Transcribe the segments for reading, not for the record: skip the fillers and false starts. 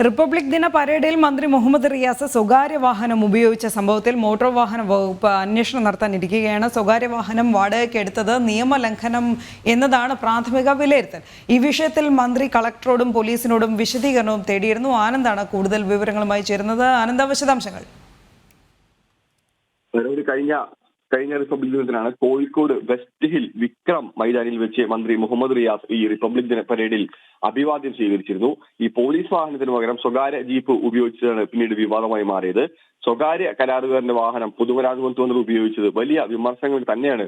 Republic ദിന പരേഡിൽ മന്ത്രി മുഹമ്മദ് റിയാസ് സ്വകാര്യ വാഹനം ഉപയോഗിച്ച സംഭവത്തിൽ മോട്ടോർ വാഹന വകുപ്പ് അന്വേഷണം നടത്താനിരിക്കുകയാണ്. സ്വകാര്യ വാഹനം വാടകയ്ക്ക് എടുത്തത് നിയമലംഘനം എന്നതാണ് പ്രാഥമിക വിലയിരുത്തൽ. ഈ വിഷയത്തിൽ മന്ത്രി കളക്ടറോടും പോലീസിനോടും വിശദീകരണവും തേടിയിരുന്നു. ആനന്ദാണ് കൂടുതൽ വിവരങ്ങളുമായി ചേരുന്നത്. ആനന്ദ, വിശദാംശങ്ങൾ. കഴിഞ്ഞ റിപ്പബ്ലിക് ദിനത്തിലാണ് കോഴിക്കോട് വെസ്റ്റ് ഹിൽ വിക്രം മൈതാനിൽ വെച്ച് മന്ത്രി മുഹമ്മദ് റിയാസ് ഈ റിപ്പബ്ലിക് ദിന പരേഡിൽ അഭിവാദ്യം സ്വീകരിച്ചിരുന്നു. ഈ പോലീസ് വാഹനത്തിന് പകരം സ്വകാര്യ ജീപ്പ് ഉപയോഗിച്ചതാണ് പിന്നീട് വിവാദമായി മാറിയത്. സ്വകാര്യ കരാറുകാരന്റെ വാഹനം പൊതുമരാമത്ത് മന്ത്രി ഉപയോഗിച്ചത് വലിയ വിമർശനങ്ങൾ തന്നെയാണ്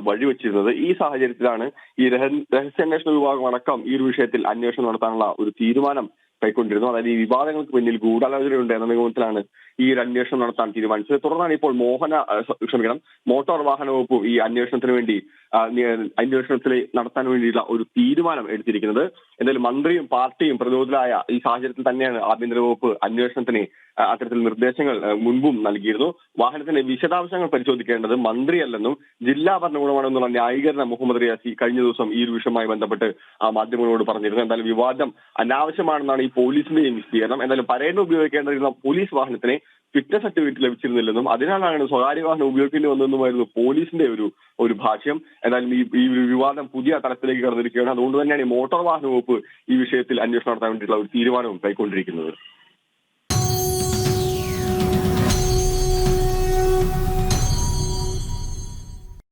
വഴിവെച്ചിരുന്നത്. ഈ സാഹചര്യത്തിലാണ് ഈ രഹസ്യാന്വേഷണ വിഭാഗം അടക്കം ഈ ഒരു വിഷയത്തിൽ അന്വേഷണം നടത്താനുള്ള ഒരു തീരുമാനം കൈക്കൊണ്ടിരുന്നു. അതായത് ഈ വിവാദങ്ങൾക്ക് പിന്നിൽ ഗൂഢാലോചനയുണ്ട് എന്ന നിഗമനത്തിലാണ് ഈ ഒരു അന്വേഷണം നടത്താൻ തീരുമാനിച്ചത്. തുടർന്നാണ് ഇപ്പോൾ മോട്ടോർ വാഹന വകുപ്പ് ഈ അന്വേഷണത്തിന് വേണ്ടി അന്വേഷണത്തിൽ നടത്താൻ വേണ്ടിയുള്ള ഒരു തീരുമാനം എടുത്തിരിക്കുന്നത്. എന്തായാലും മന്ത്രിയും പാർട്ടിയും പ്രതിരോധത്തിലായ ഈ സാഹചര്യത്തിൽ തന്നെയാണ് ആഭ്യന്തര വകുപ്പ് അന്വേഷണത്തിന് അത്തരത്തിൽ നിർദ്ദേശങ്ങൾ മുൻപും നൽകിയിരുന്നു. വാഹനത്തിന്റെ വിശദാംശങ്ങൾ പരിശോധിക്കേണ്ടത് മന്ത്രിയല്ലെന്നും ജില്ലാ ഭരണകൂടമാണെന്നുള്ള ന്യായീകരണം മുഹമ്മദ് റിയാസ് കഴിഞ്ഞ ദിവസം ഈ ഒരു വിഷയവുമായി ബന്ധപ്പെട്ട് മാധ്യമങ്ങളോട് പറഞ്ഞിരുന്നു. എന്തായാലും വിവാദം അനാവശ്യമാണെന്നാണ് ഈ പോലീസിന്റെയും വിശദീകരണം. എന്തായാലും പരേഡിന് ഉപയോഗിക്കേണ്ടിരുന്ന പോലീസ് വാഹനത്തിന് ഫിറ്റ്നസ് സർട്ടിഫിക്കറ്റ് ലഭിച്ചിരുന്നില്ലെന്നും അതിനാലാണ് സ്വകാര്യ വാഹനം ഉപയോഗിക്കേണ്ടി വന്നതെന്നുമായിരുന്നു പോലീസിന്റെ ഒരു ഭാഷ്യം. എന്നാലും ഈ വിവാദം പുതിയ തലത്തിലേക്ക് കടന്നിരിക്കുകയാണ്. അതുകൊണ്ട് തന്നെയാണ് ഈ മോട്ടോർ വാഹന വകുപ്പ് ഈ വിഷയത്തിൽ അന്വേഷണം നടത്താൻ വേണ്ടിയിട്ടുള്ള ഒരു തീരുമാനവും കൈക്കൊണ്ടിരിക്കുന്നത്.